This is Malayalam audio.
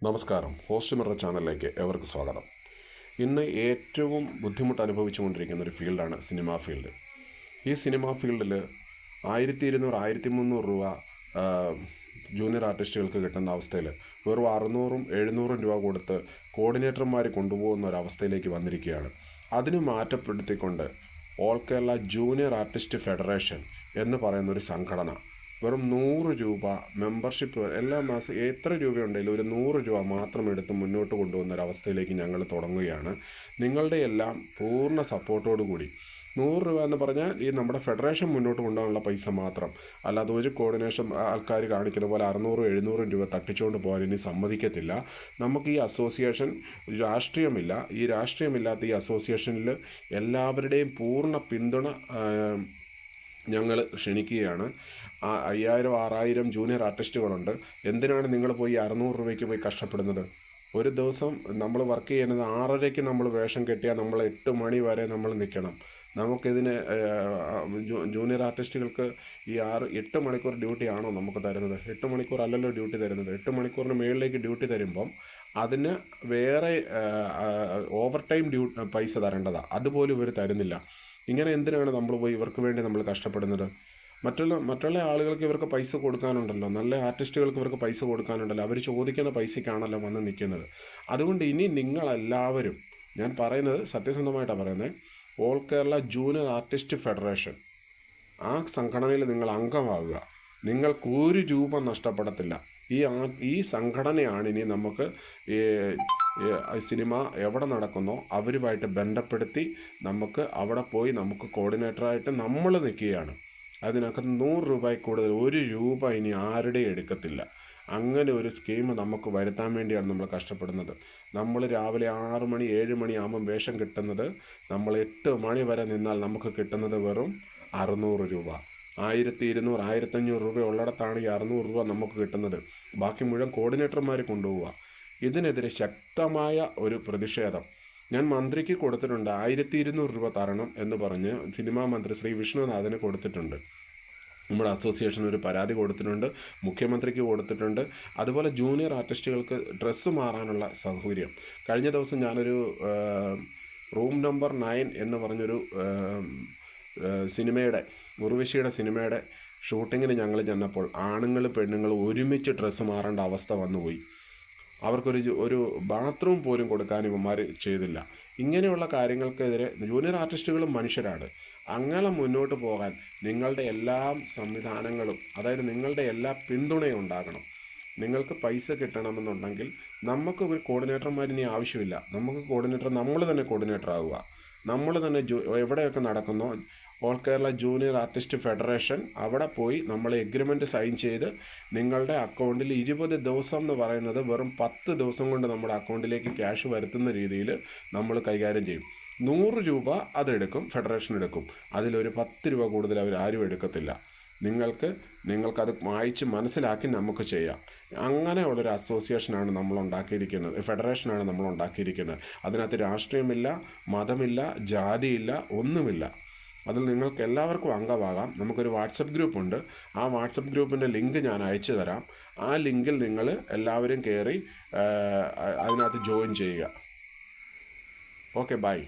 നമസ്കാരം. ഹോസ്റ്റ് മിറർ ചാനലിലേക്ക് ഏവർക്കും സ്വാഗതം. ഇന്ന് ഏറ്റവും ബുദ്ധിമുട്ട് അനുഭവിച്ചുകൊണ്ടിരിക്കുന്ന ഒരു ഫീൽഡാണ് സിനിമാ ഫീൽഡ്. ഈ സിനിമാ ഫീൽഡിൽ 1200 1300 രൂപ ജൂനിയർ ആർട്ടിസ്റ്റുകൾക്ക് കിട്ടുന്ന അവസ്ഥയിൽ വെറും 600 700 രൂപ കൊടുത്ത് കോർഡിനേറ്റർമാർ കൊണ്ടുപോകുന്ന ഒരവസ്ഥയിലേക്ക് വന്നിരിക്കുകയാണ്. അതിന് മാറ്റപ്പെടുത്തിക്കൊണ്ട് all Kerala junior artist federation എന്ന് പറയുന്നൊരു സംഘടന വെറും 100 രൂപ മെമ്പർഷിപ്പ് എല്ലാ മാസം എത്ര രൂപയുണ്ടെങ്കിലും ഒരു 100 രൂപ മാത്രം എടുത്ത് മുന്നോട്ട് കൊണ്ടുവന്ന ഒരവസ്ഥയിലേക്ക് ഞങ്ങൾ തുടങ്ങുകയാണ്. നിങ്ങളുടെ എല്ലാം പൂർണ്ണ സപ്പോർട്ടോടുകൂടി 100 രൂപ എന്ന് പറഞ്ഞാൽ ഈ നമ്മുടെ ഫെഡറേഷൻ മുന്നോട്ട് കൊണ്ടുപോകാനുള്ള പൈസ മാത്രം, അല്ലാതെ ഒരു കോർഡിനേഷൻ ആൾക്കാർ കാണിക്കുന്ന പോലെ 600 700 രൂപ തട്ടിച്ചുകൊണ്ട് പോകാൻ ഇനി സമ്മതിക്കത്തില്ല. നമുക്ക് ഈ അസോസിയേഷൻ രാഷ്ട്രീയമില്ല. ഈ രാഷ്ട്രീയമില്ലാത്ത ഈ അസോസിയേഷനിൽ എല്ലാവരുടെയും പൂർണ്ണ പിന്തുണ ഞങ്ങൾ ക്ഷണിക്കുകയാണ്. 5000 6000 ജൂനിയർ ആർട്ടിസ്റ്റുകളുണ്ട്. എന്തിനാണ് നിങ്ങൾ പോയി 600 രൂപയ്ക്ക് പോയി കഷ്ടപ്പെടുന്നത്? ഒരു ദിവസം നമ്മൾ വർക്ക് ചെയ്യുന്നത് 6:30-ക്ക് നമ്മൾ വേഷം കെട്ടിയാൽ നമ്മൾ 8 മണി വരെ നമ്മൾ നിൽക്കണം. നമുക്കിതിന് ജൂനിയർ ആർട്ടിസ്റ്റുകൾക്ക് ഈ 8 മണിക്കൂർ ഡ്യൂട്ടിയാണോ നമുക്ക് തരുന്നത്? 8 മണിക്കൂർ അല്ലല്ലോ ഡ്യൂട്ടി തരുന്നത്. 8 മണിക്കൂറിന് മുകളിലേക്ക് ഡ്യൂട്ടി തരുമ്പം അതിന് വേറെ ഓവർ ടൈം പൈസ തരേണ്ടതാണ്. അതുപോലും ഇവർ തരുന്നില്ല. ഇങ്ങനെ എന്തിനാണ് നമ്മൾ പോയി ഇവർക്ക് വേണ്ടി നമ്മൾ കഷ്ടപ്പെടുന്നത്? മറ്റുള്ള ആളുകൾക്ക് ഇവർക്ക് പൈസ കൊടുക്കാനുണ്ടല്ലോ, നല്ല ആർട്ടിസ്റ്റുകൾക്ക് ഇവർക്ക് പൈസ കൊടുക്കാനുണ്ടല്ലോ. അവർ ചോദിക്കുന്ന പൈസയ്ക്കാണല്ലോ വന്ന് നിൽക്കുന്നത്. അതുകൊണ്ട് ഇനി നിങ്ങളെല്ലാവരും, ഞാൻ പറയുന്നത് സത്യസന്ധമായിട്ടാണ് പറയുന്നത്, all Kerala junior artist federation ആ സംഘടനയിൽ നിങ്ങൾ അംഗമാവുക. നിങ്ങൾക്ക് 1 രൂപ നഷ്ടപ്പെടത്തില്ല. ഈ സംഘടനയാണ് ഇനി നമുക്ക് സിനിമ എവിടെ നടക്കുന്നോ അവരുമായിട്ട് ബന്ധപ്പെടുത്തി നമുക്ക് അവിടെ പോയി നമുക്ക് കോർഡിനേറ്ററായിട്ട് നമ്മൾ നിൽക്കുകയാണ്. അതിനകത്ത് 100 രൂപയിൽ കൂടുതൽ 1 രൂപ ഇനി ആരുടെയും എടുക്കത്തില്ല. അങ്ങനെ ഒരു സ്കീം നമുക്ക് വരുത്താൻ വേണ്ടിയാണ് നമ്മൾ കഷ്ടപ്പെടുന്നത്. നമ്മൾ രാവിലെ 6 മണി 7 മണി ആകുമ്പം വേഷം കിട്ടുന്നത്, നമ്മൾ 8 മണി വരെ നിന്നാൽ നമുക്ക് കിട്ടുന്നത് വെറും 600 രൂപ. 1200 1500 രൂപ ഉള്ളിടത്താണ് ഈ 600 രൂപ നമുക്ക് കിട്ടുന്നത്. ബാക്കി മുഴുവൻ കോർഡിനേറ്റർമാർ കൊണ്ടുപോവുക. ഇതിനെതിരെ ശക്തമായ ഒരു പ്രതിഷേധം ഞാൻ മന്ത്രിക്ക് കൊടുത്തിട്ടുണ്ട്. 1200 രൂപ തരണം എന്ന് പറഞ്ഞ് സിനിമാ മന്ത്രി ശ്രീ വിഷ്ണുനാഥന് കൊടുത്തിട്ടുണ്ട്. നമ്മുടെ അസോസിയേഷൻ ഒരു പരാതി കൊടുത്തിട്ടുണ്ട്, മുഖ്യമന്ത്രിക്ക് കൊടുത്തിട്ടുണ്ട്. അതുപോലെ ജൂനിയർ ആർട്ടിസ്റ്റുകൾക്ക് ഡ്രസ്സ് മാറാനുള്ള സൗകര്യം. കഴിഞ്ഞ ദിവസം ഞാനൊരു റൂം നമ്പർ 9 എന്ന് പറഞ്ഞൊരു സിനിമയുടെ ഉർവശിയുടെ സിനിമയുടെ ഷൂട്ടിങ്ങിന് ഞങ്ങൾ ചെന്നപ്പോൾ ആണുങ്ങളും പെണ്ണുങ്ങളും ഒരുമിച്ച് ഡ്രസ്സ് മാറേണ്ട അവസ്ഥ വന്നുപോയി. അവർക്കൊരു ബാത്റൂം പോലും കൊടുക്കാൻ ഇവന്മാർ ചെയ്തില്ല. ഇങ്ങനെയുള്ള കാര്യങ്ങൾക്കെതിരെ ജൂനിയർ ആർട്ടിസ്റ്റുകളും മനുഷ്യരാണ്. അങ്ങനെ മുന്നോട്ട് പോകാൻ നിങ്ങളുടെ എല്ലാ സംവിധാനങ്ങളും, അതായത് നിങ്ങളുടെ എല്ലാ പിന്തുണയും ഉണ്ടാകണം. നിങ്ങൾക്ക് പൈസ കിട്ടണമെന്നുണ്ടെങ്കിൽ നമുക്ക് ഒരു കോർഡിനേറ്റർമാരിനി ആവശ്യമില്ല. നമുക്ക് കോർഡിനേറ്റർ നമ്മൾ തന്നെ കോർഡിനേറ്റർ ആവുക. നമ്മൾ തന്നെ എവിടെയൊക്കെ നടക്കുന്നോ all Kerala junior artist federation അവിടെ പോയി നമ്മൾ എഗ്രിമെൻ്റ് സൈൻ ചെയ്ത് നിങ്ങളുടെ അക്കൗണ്ടിൽ 20 ദിവസം എന്ന് പറയുന്നത് വെറും 10 ദിവസം കൊണ്ട് നമ്മുടെ അക്കൗണ്ടിലേക്ക് ക്യാഷ് വരുത്തുന്ന രീതിയിൽ നമ്മൾ കൈകാര്യം ചെയ്യും. 100 രൂപ അതെടുക്കും, ഫെഡറേഷൻ എടുക്കും. അതിലൊരു 10 രൂപ കൂടുതൽ അവർ ആരും എടുക്കത്തില്ല. നിങ്ങൾക്കത് വായിച്ച് മനസ്സിലാക്കി നമുക്ക് ചെയ്യാം. അങ്ങനെയുള്ളൊരു അസോസിയേഷനാണ് നമ്മൾ ഉണ്ടാക്കിയിരിക്കുന്നത്, ഫെഡറേഷനാണ് നമ്മൾ ഉണ്ടാക്കിയിരിക്കുന്നത്. അതിനകത്ത് രാഷ്ട്രീയമില്ല, മതമില്ല, ജാതിയില്ല, ഒന്നുമില്ല. അതിൽ നിങ്ങൾക്ക് എല്ലാവർക്കും അംഗമാകാം. നമുക്കൊരു വാട്സപ്പ് ഗ്രൂപ്പുണ്ട്. ആ വാട്സപ്പ് ഗ്രൂപ്പിൻ്റെ ലിങ്ക് ഞാൻ അയച്ചു തരാം. ആ ലിങ്കിൽ നിങ്ങൾ എല്ലാവരും കയറി അതിനകത്ത് ജോയിൻ ചെയ്യുക. Okay, by.